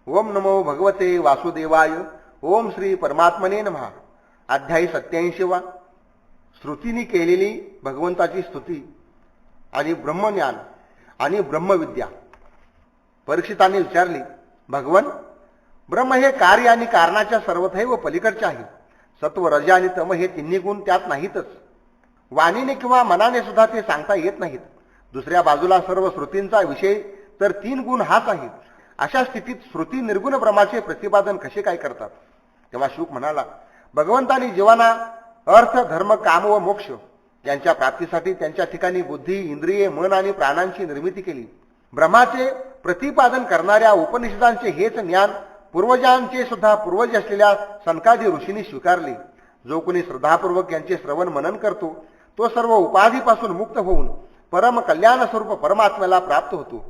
ओम नमो भगवते वासुदेवाय. ओम श्री परमात्मने नमः. अध्यायी 87. श्रुतीने केलेली भगवंताची स्तुती आणि ब्रह्मज्ञान आणि ब्रह्मविद्या. परीक्षितांनी विचारले, भगवन, ब्रह्म हे कार्य आणि कारणाच्या सर्वथैव पलीकडचे आहे. सत्व, रज आणि तम हे तिन्ही गुण त्यात नाहीतच. वाणीने किंवा मनाने सुद्धा ते सांगता येत नाहीत. दुसऱ्या बाजूला सर्व श्रुतींचा विषय तर 3 गुण हाच आहे. अशा स्थितीत श्रुती निर्गुण ब्रह्माचे प्रतिपादन कसे काय करतात? तेव्हा शुक म्हणाला, भगवंतांनी जीवांना अर्थ, धर्म, काम व मोक्ष यांच्या प्राप्तीसाठी त्यांच्या ठिकाणी बुद्धी, इंद्रिये, मन आणि प्राणांची निर्मिती केली. ब्रह्माचे प्रतिपादन करणाऱ्या उपनिषदांचे हेच ज्ञान पूर्वजांचे सुद्धा पूर्वज असलेल्या सनकादी ऋषींनी स्वीकारले. जो कोणी श्रद्धापूर्वक यांचे श्रवण मनन करतो तो सर्व उपाधीपासून मुक्त होऊन परम कल्याण स्वरूप परमात्म्याला प्राप्त होतो.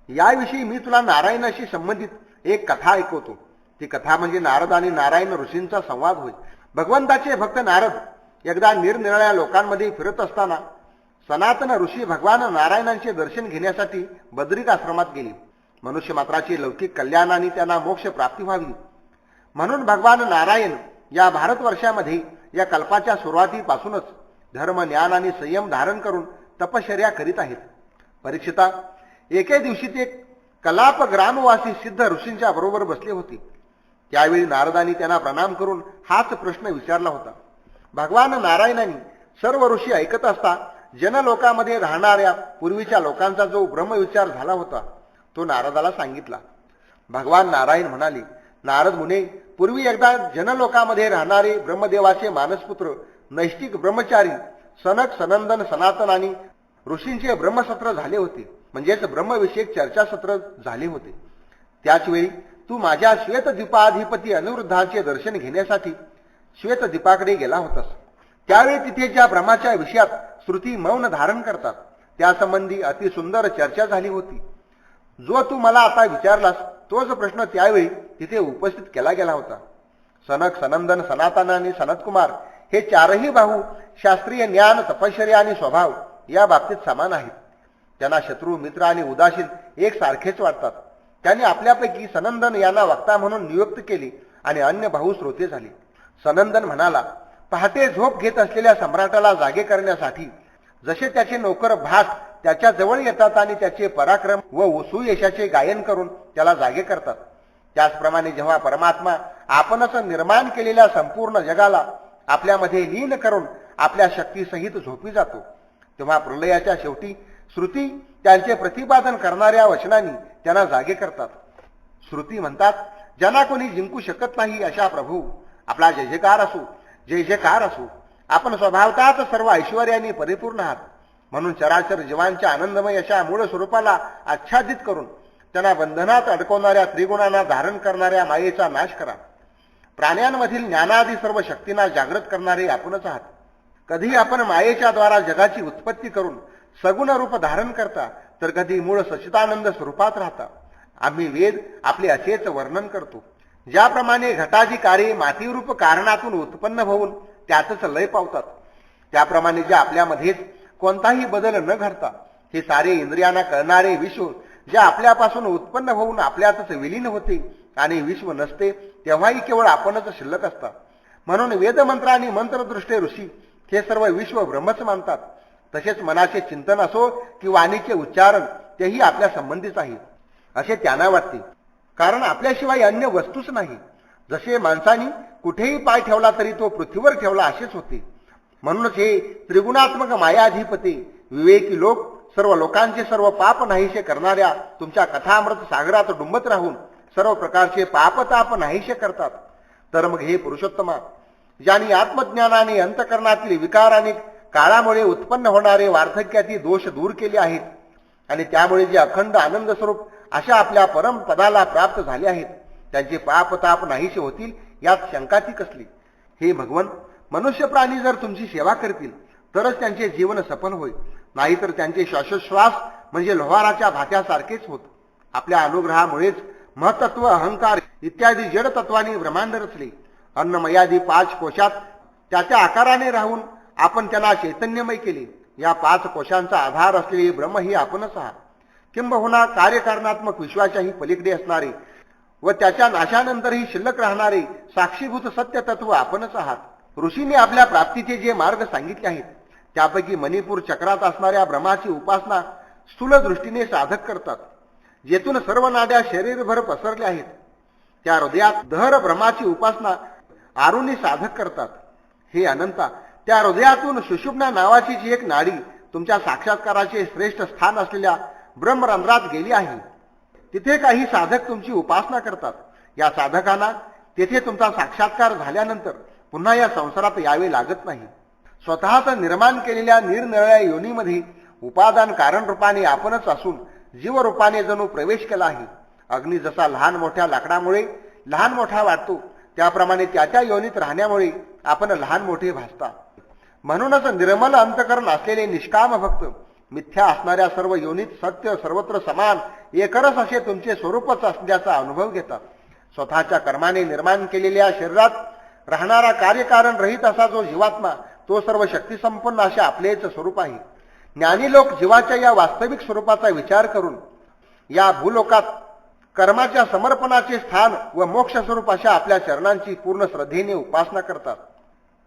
याविषयी मी तुला नारायणाशी संबंधित एक कथा ऐकवतो. ती कथा म्हणजे नारद आणि नारायण ऋषींचा संवाद होय. भगवंताचे भक्त नारद एकदा निरनिराळ्या लोकांमध्ये फिरत असताना सनातन ऋषी भगवान नारायणांचे दर्शन घेण्यासाठी बद्रिक आश्रमात गेले. मनुष्य मात्राचे लौकिक कल्याण आणि त्यांना मोक्ष प्राप्ती व्हावी म्हणून भगवान नारायण या भारतवर्षामध्ये या कल्पाच्या सुरुवातीपासूनच धर्म, ज्ञान आणि संयम धारण करून तपश्चर्या करीत आहेत. परीक्षिता, एके दिवशी ते कलाप ग्रामवासी सिद्ध ऋषींच्या बरोबर बसले होते. त्यावेळी नारदांनी त्यांना प्रणाम करून हाच प्रश्न विचारला होता. भगवान नारायणांनी सर्व ऋषी ऐकत असता जनलोकामध्ये राहणाऱ्या पूर्वीच्या लोकांचा जो ब्रह्मविचार झाला होता तो नारदाला सांगितला. भगवान नारायण म्हणाले, नारद मुने, पूर्वी एकदा जनलोकामध्ये राहणारे ब्रह्मदेवाचे मानसपुत्र नैष्टिक ब्रह्मचारी सनक, सनंदन, सनातन आणि ऋषींचे ब्रह्मसत्र झाले होते. म्हणजेच ब्रह्मविषयक चर्चासत्र झाले होते. त्याच वेळी तू माझ्या श्वेतद्वीपाधिपती अनिरुद्धाचे दर्शन घेण्यासाठी श्वेतद्वीपाकडे गेला होतास. त्यावेळी तिथे ज्या ब्रह्माच्या विषयात श्रुती मौन धारण करतात त्यासंबंधी अतिसुंदर चर्चा झाली होती. जो तू मला आता विचारलास तोच प्रश्न त्यावेळी तिथे उपस्थित केला गेला होता. सनक, सनंदन, सनातन आणि सनतकुमार हे 4ही भाऊ शास्त्रीय ज्ञान, तपश्चर्या आणि स्वभाव या बाबतीत समान आहेत. त्यांना शत्रू, मित्र आणि उदासीन एकसारखेच वाटतात. त्यांनी आपल्यापैकी सनंदन यांना वक्ता म्हणून नियुक्त केले आणि अन्य भाऊ श्रोते झाले. सनंदन म्हणाला, पहाटे झोप घेत असलेल्या सम्राटाला जागे करण्यासाठी जसे त्याचे नौकर भाट त्याच्या जवळ येतात आणि त्याचे पराक्रम व सुयशाचे गायन करून त्याला जागे करतात, त्याचप्रमाणे जेव्हा परमात्मा आपणच निर्माण केलेल्या संपूर्ण जगाला आपल्यामध्ये लीन करून आपल्या शक्तीसहित झोपी जातो तेव्हा प्रलयाच्या शेवटी श्रुती त्यांचे प्रतिपादन करणाऱ्या वचनांनी त्यांना जागे करतात. श्रुती म्हणतात, ज्यांना कोणी जिंकू शकत नाही अशा प्रभू, आपला जय जयकार असो, जय जयकार असो. आपण स्वभावताच सर्व ऐश्वर्याने परिपूर्ण आहात. म्हणून चराचर जीवांच्या आनंदमय अशा मूळ स्वरूपाला आच्छादित करून त्यांना बंधनात अडकवणाऱ्या त्रिगुणांना धारण करणाऱ्या मायेचा नाश करा. प्राण्यांमधील ज्ञानादी सर्व शक्तींना जागृत करणारे आपणच आहात. कधी आपण मायेच्या द्वारा जगाची उत्पत्ती करून सगुण रूप धारण करता तर कधी मूळ सच्चिदानंद स्वरूपात राहता. आम्ही वेद आपले असेच वर्णन करतो. ज्याप्रमाणे घटाची कार्ये मातीरूप कारणातून उत्पन्न होऊन त्यातच लय पावतात त्याप्रमाणे जे आपल्यामध्येच कोणताही बदल न घडता हे सारे इंद्रियांना कळणारे विश्व जे आपल्यापासून उत्पन्न होऊन आपल्यातच विलीन होते आणि विश्व नसते तेव्हाही केवळ आपणच शिल्लक असतात. म्हणून वेदमंत्र आणि मंत्रदृष्टे ऋषी हे सर्व विश्व ब्रह्मच मानतात. तसेच मनाचे चिंतन असो की वाणीचे उच्चारण तेही आपल्या संबंधीच आहे असे त्यांना वाटते, कारण आपल्याशिवाय अन्य वस्तूच नाही. जसे माणसाने कुठेही पाय ठेवला तरी तो पृथ्वीवर ठेवला असेच होते. म्हणूनच हे त्रिगुणात्मक मायाधिपती विवेकी लोक सर्व लोकांचे सर्व पाप नाहीसे करणाऱ्या तुमच्या कथामृत सागरात डुंबत राहून सर्व प्रकारचे पापताप नाहीसे करतात. तर मग हे पुरुषोत्तमा, ज्यांनी आत्मज्ञानाने अंतकरणातील विकार आणि काळामुळे उत्पन्न होणारे वार्धक्यातील दोष दूर केले आहेत आणि त्यामुळे जे अखंड आनंद स्वरूप अशा आपल्या परम पदाला प्राप्त झाले आहेत त्यांचे पापताप नाहीसे होतील यात शंकाची कसली. हे भगवन, मनुष्य प्राणी जर तुमची सेवा करतील तरच त्यांचे जीवन सफल होईल, नाहीतर त्यांचे श्वासोश्वास म्हणजे लोहाराच्या भात्यासारखेच होत. आपल्या अनुग्रहामुळेच महतत्व, अहंकार इत्यादी जड तत्वांनी ब्रह्मांड रचले. अन्नमयादी 5 कोशात त्याच्या आकाराने राहून आपण त्यांना चैतन्यमय केले. या 5 कोशांचा आधार असलेले ब्रह्म ही आपणच आहात. किंबहुना कार्यकारणात्मक विश्वाच्याही पलीकडे असणारे व त्याच्या नाशानंतरही शिल्लक राहणारे साक्षीभूत सत्य तत्व आपणच आहात. ऋषींनी आपल्या प्राप्तीचे जे मार्ग सांगितले आहेत त्यापैकी मणिपूर चक्रात असणाऱ्या ब्रह्माची उपासना स्थूल दृष्टीने साधक करतात. जेथून सर्व नाड्या शरीरभर पसरल्या आहेत त्या हृदयात दहर ब्रह्माची उपासना आरुणी साधक करतात. हे अनंता, त्या हृदयातून सुषुम्ना नावाची जी एक नाडी तुमच्या साक्षात्काराचे श्रेष्ठ स्थान असलेल्या ब्रह्मरंध्रात गेली आहे, तिथे काही साधक तुमची उपासना करतात. या साधकांना तेथे तुमचा साक्षात्कार झाल्यानंतर पुन्हा या संसारात यावे लागत नाही. स्वतःच निर्माण केलेल्या निरनिराळ्या योनीमध्ये उपादान कारण रूपाने आपणच असून जीव रूपाने जणू प्रवेश केला आहे. अग्नी जसा लहान मोठ्या लाकडामुळे लहान मोठा वाटतो त्याप्रमाणे त्या योनीत राहण्यामुळे आपण लहान मोठे भासता. म्हणूनच निर्मल अंतकरण असलेले निष्काम भक्त मिथ्या असणाऱ्या सर्व योनीत सत्य सर्वत्र समान एकरस असे तुमचे स्वरूपच असल्याचा अनुभव घेतात. स्वतःच्या कर्माने निर्माण केलेल्या शरीरात राहणारा कार्यकारण रहित असा जो जीवात्मा तो सर्व शक्तिसंपन्न असे आपलेच स्वरूप आहे. ज्ञानी लोक जीवाच्या या वास्तविक स्वरूपाचा विचार करून या भूलोकात कर्माच्या समर्पणाचे स्थान व मोक्ष स्वरूप अशा आपल्या चरणांची पूर्ण श्रद्धेने उपासना करतात.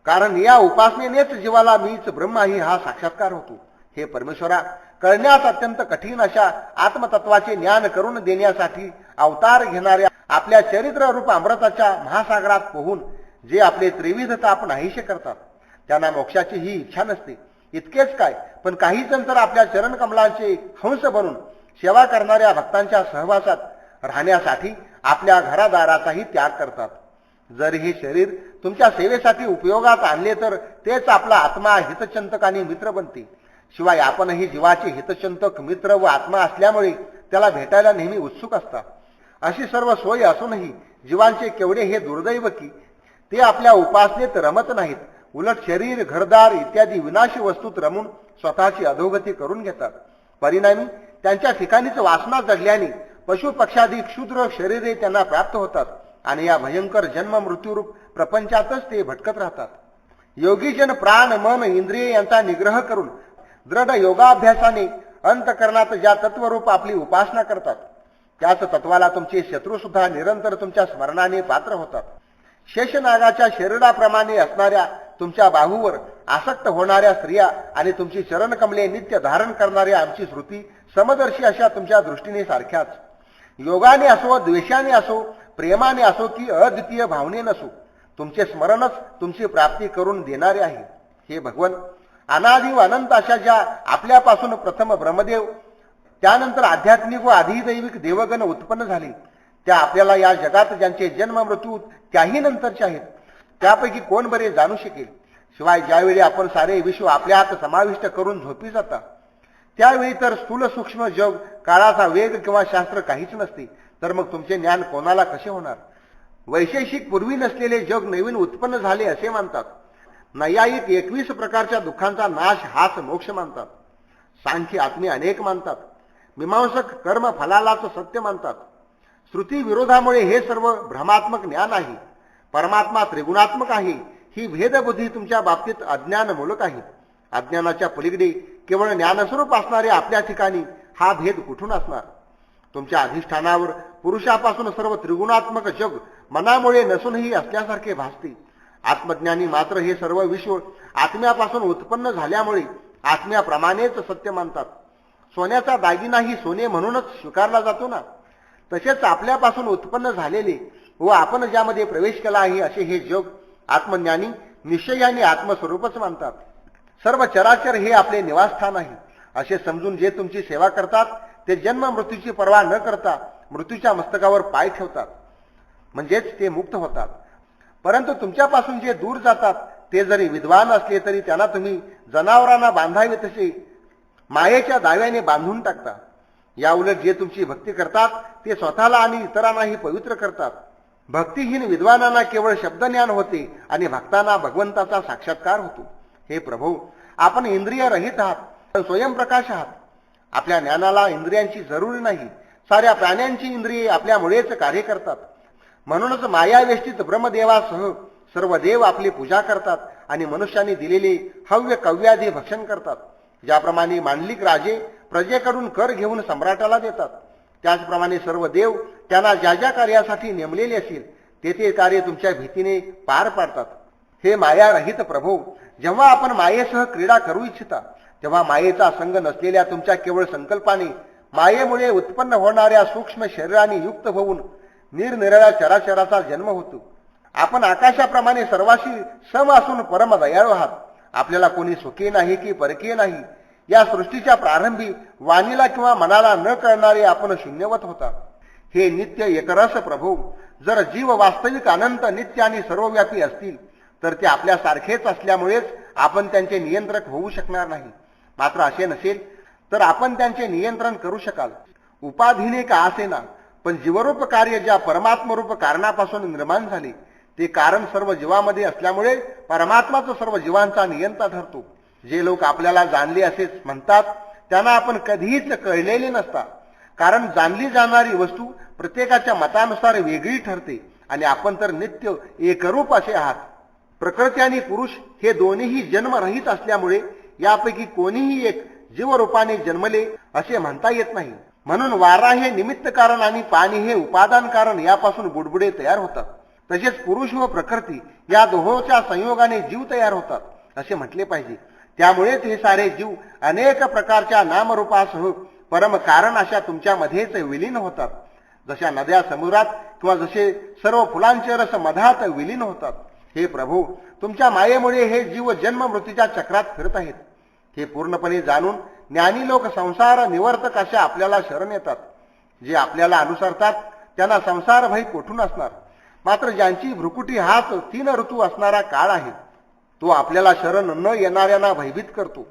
कारण या उपासनेनेच जीवाला मीच ब्रह्म आहे हा साक्षात्कार होतो. हे परमेश्वरा, कळण्यास अत्यंत कठीण अशा आत्मतत्वाचे ज्ञान करून देण्यासाठी अवतार घेणाऱ्या आपल्या चरित्र रूप अमृताच्या महासागरात पोहून जे आपले त्रिविध ताप नाहीसे करतात त्यांना मोक्षाची ही इच्छा नसते. इतकेच काय, पण काही जण तर आपल्या चरण कमलांचे हंस बनून सेवा करणाऱ्या भक्तांच्या सहवासात राहण्यासाठी आपल्या घरादाराचाही त्याग करतात. जर हे शरीर तुमच्या सेवेसाठी उपयोगात आणले तर तेच आपला आत्मा हितचिंतक आणि मित्र बनते. शिवाय आपणही जीवाचे हितचिंतक मित्र व आत्मा असल्यामुळे त्याला भेटायला नेहमी उत्सुक असतात. अशी सर्व सोय असूनही जीवांचे केवढे हे दुर्दैव की ते आपल्या उपासनेत रमत नाहीत. उलट शरीर, घरदार इत्यादी विनाशी वस्तूत रमून स्वतःची अधोगती करून घेतात. परिणामी त्यांच्या ठिकाणीच वासना जडल्याने पशु पक्षादी क्षुद्र शरीरे त्यांना प्राप्त होतात आणि या भयंकर जन्म मृत्यूरूप प्रपंचातच ते भटकत राहतात. योगीजन प्राण, मन, इंद्रिय यांचा निग्रह करून दृढ योगाभ्यासाने अंतकरणात ज्या तत्वरूप आपली उपासना करतात त्याच तत्वाला तुमचे शत्रू सुद्धा निरंतर तुमच्या स्मरणाने पात्र होतात. शेषनागाच्या शरीराप्रमाणे असणाऱ्या तुमच्या बाहूवर आसक्त होणाऱ्या स्त्रिया आणि तुमची चरणकमले नित्य धारण करणाऱ्या आमची श्रुती समदर्शी अशा तुमच्या दृष्टीने सारख्याच. योगाने असो, द्वेषाने असो, प्रेमाने असो की अद्वितीय भावने नसो, तुमचे स्मरणच तुमची प्राप्ती करून देणारे आहे. हे भगवन, अनादि व अनंत अशा ज्या आपल्यापासून प्रथम ब्रह्मदेव त्यानंतर आध्यात्मिक व अधिदैविक देवगण उत्पन्न झाले त्या आपल्याला या जगात ज्यांचे जन्म मृत्यू त्याही नंतरचे आहेत त्यापैकी कोण बरे जाणू शकेल. शिवाय ज्यावेळी आपण सारे विश्व आपल्या हात समाविष्ट करून झोपी जाता त्यावेळी तर स्थूल सूक्ष्म जग, काळाचा वेग किंवा शास्त्र काहीच नसते, तर मग तुमचे ज्ञान कोणाला कसे होणार. वैशेषिक पूर्वी नसलेले जग नवीन उत्पन्न झाले असे मानतात. नैयायिक 21 प्रकारच्या दुःखांचा नाश हाच मोक्ष मानतात. सांख्य आत्मे अनेक मानतात. मीमांसक कर्म फलालाच सत्य मानतात. श्रुती विरोधामुळे हे सर्व भ्रमात्मक ज्ञान आहे. परमात्मा त्रिगुणात्मक आहे ही भेदबुद्धी तुमच्या बाबतीत अज्ञानमूलक आहे. अज्ञानाच्या पलीकडे केवळ ज्ञानस्वरूप असणारे आपल्या ठिकाणी हा भेद कुठून असणार. तुमच्या अधिष्ठानावर पुरुषापासून सर्व त्रिगुणात्मक जग मनामुळे नसूनही असल्यासारखे भासते. आत्मज्ञानी मात्र हे सर्व विश्व आत्म्यापासून उत्पन्न झाल्यामुळे आत्म्याप्रमाणेच सत्य मानतात. सोन्याचा दागिनाही सोने म्हणूनच स्वीकारला जातो ना, तसेच आपल्यापासून उत्पन्न झालेले व आपण ज्यामध्ये प्रवेश केला आहे असे हे जग आत्मज्ञानी निश्चयाने आत्मस्वरूपच मानतात. सर्व चराचर हे आपले निवासस्थान आहे असे समजून जे तुमची सेवा करतात ते जन्म मृत्यूची पर्वा न करता मृत्यूच्या मस्तकावर पाय ठेवतात, म्हणजेच ते मुक्त होतात. परंतु तुमच्यापासून जे दूर जातात ते जरी विद्वान असले तरी त्यांना तुम्ही जनावरांना बांधावे तसे मायेच्या दाव्याने बांधून टाकता. या उलट जे तुमची भक्ती करतात ते स्वतःला आणि इतरांनाही पवित्र करतात. भक्तिहीन विद्वानांना केवळ शब्दज्ञान होते आणि भक्तांना भगवंताचा साक्षात्कार होतो. हे प्रभू, आपण इंद्रिय रहित आहात, पण स्वयंप्रकाश आहात. आपल्या ज्ञानाला इंद्रियांची जरूर नाही. साऱ्या प्राण्यांची इंद्रिये आपल्यामुळेच कार्य करतात. म्हणूनच मायावेष्टित ब्रह्मदेवासह सर्व देव आपली पूजा करतात आणि मनुष्यांनी दिलेले हव्य कव्यादी भक्षण करतात. ज्याप्रमाणे मांडलिक राजे प्रजेकडून कर घेऊन सम्राटाला देतात त्याचप्रमाणे सर्व देव त्यांना ज्या ज्या कार्यासाठी नेमलेले असेल ते कार्य तुमच्या भीतीने पार पाडतात. हे मायारहित प्रभो, जेव्हा आपण मायेसह क्रीडा करू इच्छिता तेव्हा मायेचा संग नसलेल्या तुमच्या केवळ संकल्पाने मायेमुळे उत्पन्न होणाऱ्या सूक्ष्म शरीराने युक्त होऊन निरनिराळ्या चराचराचा जन्म होतो. आपण आकाशाप्रमाणे सर्वाशी सम असून परम दयाळू आहात. आपल्याला कोणी सुखी नाही की परकीय नाही. या सृष्टीच्या प्रारंभी वाणीला किंवा मनाला न कळणारे आपण शून्यवत होता. हे नित्य एकरस प्रभू, जर जीव वास्तविक अनंत नित्य आणि सर्वव्यापी असतील तर ते आपल्यासारखेच असल्यामुळेच आपण त्यांचे नियंत्रक होऊ शकणार नाही. मात्र असे नसेल तर आपण त्यांचे नियंत्रण करू शकाल. उपाधीने का असेना, पण जीवरूप कार्य ज्या परमात्मरूप कारणापासून निर्माण झाले ते कारण सर्व जीवामध्ये असल्यामुळे परमात्माच सर्व जीवांचा नियंता ठरतो. जे लोक आपल्याला जाणले असेच म्हणतात त्यांना आपण कधीच कळलेले नसता. कारण जाणली जाणारी वस्तू प्रत्येकाच्या मतानुसार वेगळी ठरते आणि आपण तर नित्य एकरूप असे आहात. प्रकृती आणि पुरुष हे दोन्हीही जन्मरहित असल्यामुळे यापैकी कोणीही एक जीवरूपाने जन्मले असे म्हणता येत नाही. म्हणून वारा हे निमित्त कारण आणि पाणी हे उपादान कारण यापासून बुडबुडे तयार होतात. तसेच पुरुष व प्रकृती या दोहोंच्या संयोगाने जीव तयार होतात असे म्हटले पाहिजे. त्यामुळेच हे सारे जीव अनेक प्रकारच्या नामरूपासह परम कारण अशा तुमच्यामध्येच विलीन होतात. जशा नद्या समुद्रात किंवा जसे सर्व फुलांचे रस मधात विलीन होतात. हे प्रभू, तुमच्या मायेमुळे हे जीव जन्म मृत्यूच्या चक्रात फिरत आहेत. हे पूर्णपणे जाणून ज्ञानी लोक संसार निवर्तक अशा आपल्याला शरण येतात. जे आपल्याला अनुसरतात त्यांना संसार भय कोठून असणार. मात्र ज्यांची भ्रुकुटी हाच 3 ऋतू असणारा काळ आहे तो आपल्याला शरण न येणाऱ्यांना भयभीत करतो.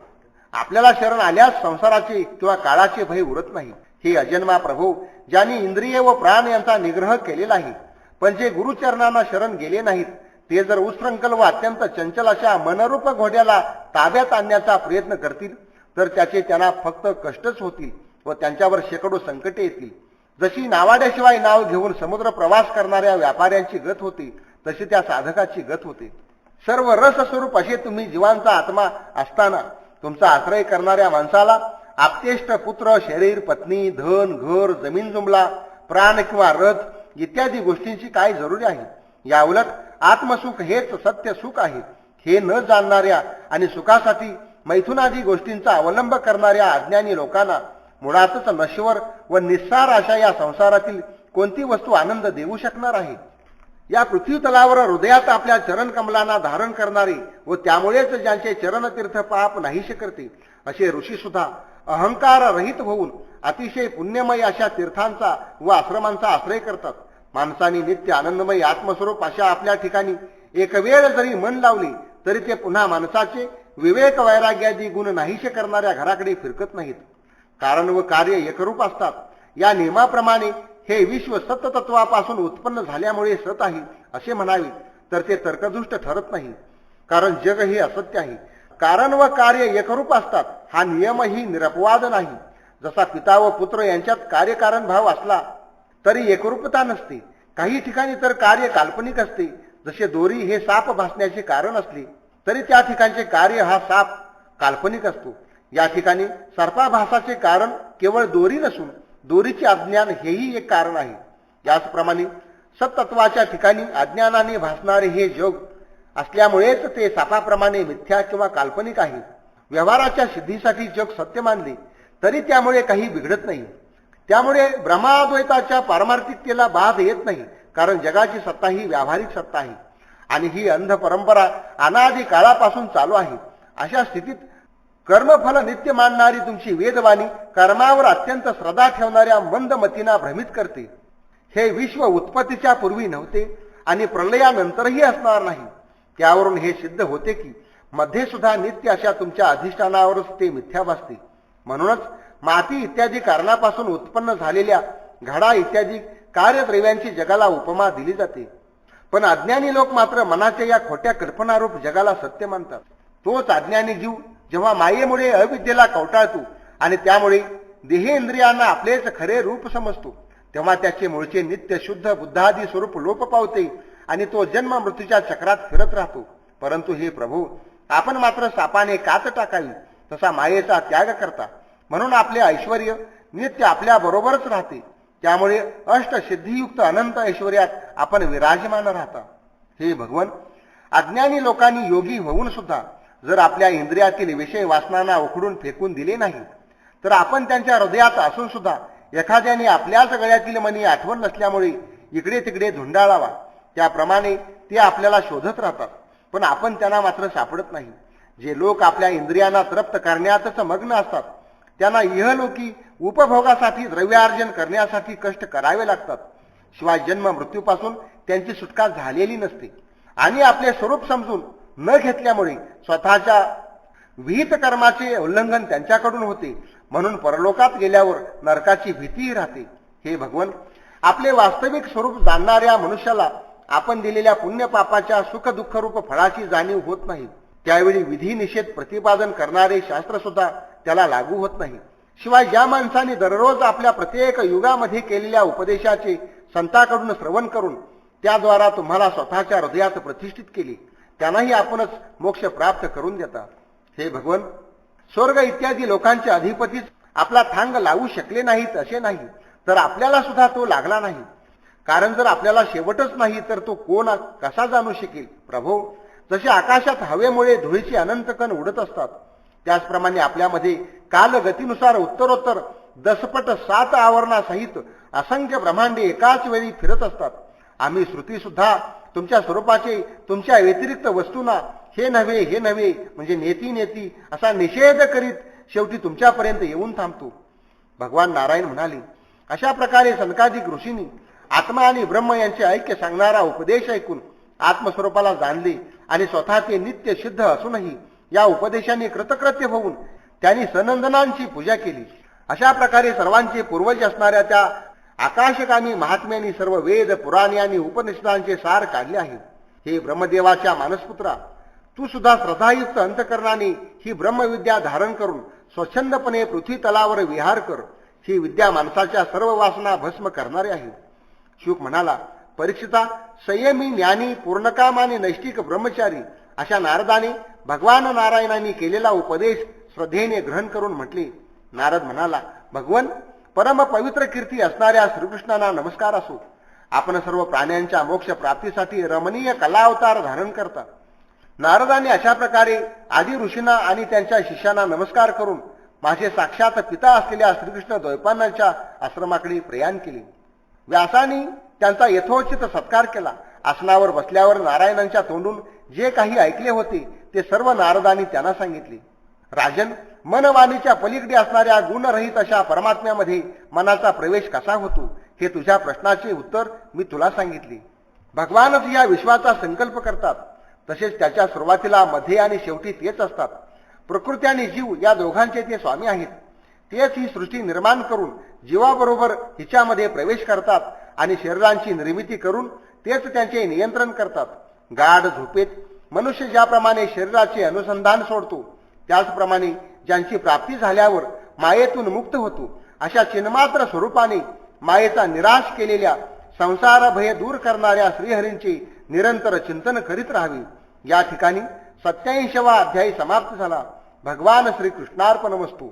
आपल्याला शरण आल्यास संसाराचे किंवा काळाचे भय उरत नाही. हे अजन्मा प्रभू, ज्यांनी इंद्रिय व प्राण यांचा निग्रह केलेला आहे पण जे गुरुचरणांना शरण गेले नाहीत ते जर उच्छृंखल व अत्यंत चंचल अशा मनरूप घोड्याला ताब्यात आणण्याचा प्रयत्न करतील तर त्याचे त्यांना फक्त कष्टच होतील व त्यांच्यावर शेकडो संकटे येतील. जशी नावाड्याशिवाय नाव घेऊन समुद्र प्रवास करणाऱ्या व्यापाऱ्यांची गत होती तशी त्या साधकाची गत होते. सर्व रस स्वरूप असे तुम्ही जीवांचा आत्मा असताना तुमचा आश्रय करणाऱ्या माणसाला आप्तेष्ट पुत्र, शरीर, पत्नी, धन, घर, जमीन जुमला, प्राण किंवा रथ इत्यादी गोष्टींची काय जरुरी आहे. याउलट आत्मसुख हेच सत्य सुख आहे. हे न जाणणाऱ्या आणि सुखासाठी मैथुनादी गोष्टींचा अवलंब करणाऱ्या अज्ञानी लोकांना मुळातच नश्वर व निस्सार अशा या संसारातील कोणती वस्तू आनंद देऊ शकणार आहे. या पृथ्वी तलावर हृदयात आपल्या चरण कमलांना धारण करणारे व त्यामुळेच ज्यांचे चरणतीर्थ पाप नाहीसे करते असे ऋषी सुद्धा अहंकार रहित होऊन अतिशय पुण्यमय अशा तीर्थांचा व आश्रमांचा आश्रय करतात. माणसाने नित्य आनंदमय आत्मस्वरूप अशा आपल्या ठिकाणी एक वेळ जरी मन लावले तरी ते पुन्हा माणसाचे विवेक वैराग्यादी गुण नाहीसे करणाऱ्या घराकडे फिरकत नाहीत. कारण व कार्य एकरूप असतात. या नियमाप्रमाणे हे विश्व सततत्वापासून उत्पन्न झाल्यामुळे सत आहे असे म्हणावे तर ते तर्कदुष्ट ठरत नाही. कारण जग हे असत्य आहे. कारण व कार्य एकरूप असतात हा नियमही निरपवाद नाही. जसा पिता व पुत्र यांच्यात कार्यकारण भाव असला तरी एकरूपता नसते. काही ठिकाणी तर कार्य काल्पनिक असते. जसे दोरी हे साप भासण्याचे कारण असले तरी त्या ठिकाणचे कार्य हा साप काल्पनिक असतो. या ठिकाणी सर्पाभासाचे कारण केवळ दोरी नसून दोरीचे अज्ञान हेही एक कारण आहे. याचप्रमाणे सत्तत्वाच्या ठिकाणी अज्ञानाने भासणारे हे जग असल्यामुळेच ते सापाप्रमाणे मिथ्या किंवा काल्पनिक आहे. व्यवहाराच्या सिद्धीसाठी जग सत्य मानले तरी त्यामुळे काही बिघडत नाही. त्यामुळे ब्रह्माद्वैताच्या पारमार्थिकतेला बाध येत नाही. कारण जगाची सत्ता ही व्यावहारिक सत्ता आहे आणि ही अंध परंपरा अनादी काळापासून चालू आहे. अशा स्थितीत कर्मफल नित्य मानणारी तुमची वेदवाणी कर्मावर अत्यंत श्रद्धा ठेवणाऱ्या मंदमतींना भ्रमित करते. हे विश्व उत्पत्तीच्या पूर्वी नव्हते आणि प्रलयानंतरही असणार नाही. त्यावरून हे सिद्ध होते की मध्ये सुद्धा नित्य अशा तुमच्या अधिष्ठानावरच ते मिथ्या भासते. म्हणूनच माती इत्यादी कारणापासून उत्पन्न झालेल्या घडा इत्यादी कार्यद्रव्यांची जगाला उपमा दिली जाते. पण अज्ञानी लोक मात्र मनाच्या या खोट्या कल्पनारूप जगाला सत्य मानतात. तोच अज्ञानी जीव जेव्हा मायेमुळे अविद्येला कवटाळतो आणि त्यामुळे देहेंद्रियांना आपलेच खरे रूप समजतो तेव्हा त्याचे मूळचे नित्य शुद्ध बुद्धादी स्वरूप लोप पावते आणि तो जन्म मृत्यूच्या चक्रात फिरत राहतो. परंतु हे प्रभू, आपण मात्र सापाने कात टाकावी तसा मायेचा त्याग करता. म्हणून आपले ऐश्वर्य नित्य आपल्या बरोबरच राहते. त्यामुळे अष्टसिद्धियुक्त अनंत ऐश्वर्यात आपण विराजमान राहता. हे भगवन, अज्ञानी लोकांनी योगी होऊन सुद्धा जर आपल्या इंद्रियातील विषय वासनांना उखडून फेकून दिले नाही, तर आपण त्यांच्या हृदयात असून सुद्धा एखाद्याने आपल्याच गळ्यातील मणी आठवण नसल्यामुळे इकडे तिकडे धुंडाळावा, त्याप्रमाणे ते आपल्याला शोधत राहतात, पण आपण त्यांना मात्र सापडत नाही. जे लोक आपल्या इंद्रियांना तृप्त करण्यातच मग्न असतात, त्यांना इहलोकी उपभोगासाठी द्रव्यार्जन करण्यासाठी कष्ट करावे लागतात. शिवाय जन्म मृत्यूपासून त्यांची सुटका झालेली नसते. आणि आपले स्वरूप समजून न घेतल्यामुळे स्वतःच्या विहित कर्माचे उल्लंघन त्यांच्याकडून होते, म्हणून परलोकात गेल्यावर नरकाची भीतीही राहते. हे भगवन, आपले वास्तविक स्वरूप जाणणाऱ्या मनुष्याला आपण दिलेल्या पुण्य पापाच्या सुख दुःखरूप फळाची जाणीव होत नाही. त्यावेळी विधी निषेध प्रतिपादन करणारे शास्त्र सुद्धा त्याला लागू होत नाही. शिवाय ज्या माणसाने दररोज आपल्या प्रत्येक युगामध्ये केलेल्या उपदेशाचे संतांकडून श्रवण करून त्याद्वारा तुम्हाला स्वतःच्या हृदयात प्रतिष्ठित केले, त्यांनाही आपणच मोक्ष प्राप्त करून देता. हे भगवन, स्वर्ग इत्यादी लोकांचे अधिपतीच आपला थांग लावू शकले नाहीत असे नाही, तर आपल्याला सुद्धा तो लागला नाही. कारण जर आपल्याला शेवटच नाही तर तो कोण कसा जाणू शकेल. प्रभो, जसे आकाशात हवेमुळे धुळीचे अनंत कण उडत असतात, त्याचप्रमाणे आपल्यामध्ये कालगतीनुसार उत्तरोत्तर दसपट 7 आवरणासहित असंख्य ब्रह्मांडे एकाच वेळी फिरत असतात. आम्ही श्रुती सुद्धा तुमच्या स्वरूपाचे तुमच्या व्यतिरिक्त वस्तूंना हे नव्हे हे नव्हे म्हणजे नेती नेती असा निषेध करीत शेवटी तुमच्यापर्यंत येऊन थांबतो. भगवान नारायण म्हणाले, अशा प्रकारे सनकादिक ऋषींनी आत्मा आणि ब्रह्म यांचे ऐक्य सांगणारा उपदेश ऐकून आत्मस्वरूपाला जाणले आणि स्वतः ते नित्य सिद्ध असूनही या उपदेशाने कृतकृत्य होऊन त्यांनी सनंदनांची पूजा केली. अशा प्रकारे सर्वांचे पूर्वज असणाऱ्या त्या आकाशकामी महात्म्यांनी सर्व वेद पुराणे आणि उपनिषदांचे सार काढले आहे. हे ब्रह्मदेवाच्या मानसपुत्रा, तू सुद्धा श्रद्धायुक्त अंतकरणाने ही ब्रह्मविद्या धारण करून स्वच्छंदपणे पृथ्वी तलावर विहार कर. ही विद्या माणसाच्या सर्व वासना भस्म करणारी आहे. शुक म्हणाला, परीक्षिता, संयमी, ज्ञानी, पूर्णकाम आणि नैष्टिक ब्रह्मचारी अशा नारदाने भगवान नारायणांनी केलेला उपदेश श्रद्धेने ग्रहण करून म्हटले. नारद म्हणाला, भगवन, परम पवित्र कीर्ती असणाऱ्या श्रीकृष्णांना नमस्कार असो. आपण सर्व प्राण्यांच्या मोक्ष प्राप्तीसाठी रमणीय कला अवतार धारण करता. नारदाने अशा प्रकारे आदी ऋषींना आणि त्यांच्या शिष्यांना नमस्कार करून माझे साक्षात पिता असलेल्या श्रीकृष्ण द्वैपायनाच्या आश्रमाकडे प्रयाण केले. व्यासाने त्यांचा यथोचित सत्कार केला. आसनावर बसल्यावर नारायणांच्या तोंडून जे काही ऐकले होते ते सर्व नारदांनी त्यांना सांगितले. राजन, मनवाणीच्या पलीकडे असणाऱ्या गुणरहित अशा परमात्म्यामध्ये मनाचा प्रवेश कसा होतो हे तुझ्या प्रश्नाचे उत्तर मी तुला सांगितले. भगवानच या विश्वाचा संकल्प करतात, तसेच त्याच्या सुरुवातीला, मध्ये आणि शेवटी तेच असतात. प्रकृती आणि जीव या दोघांचे ते स्वामी आहेत. तेच ही सृष्टी निर्माण करून जीवाबरोबर हिच्यामध्ये प्रवेश करतात आणि शरीरांची निर्मिती करून तेच त्यांचे नियंत्रण करतात. गाढ झोपेत मनुष्य ज्याप्रमाणे शरीराचे अनुसंधान सोडतो, त्याचप्रमाणे ज्यांची प्राप्ती झाल्यावर मायेतून मुक्त होतो, अशा चिन्मात्र स्वरूपाने मायेचा निराश केलेल्या संसार भय दूर करणाऱ्या श्रीहरींचे निरंतर चिंतन करीत राहावे. या ठिकाणी 87वा अध्याय समाप्त झाला. भगवान श्रीकृष्णार्पणमस्तु.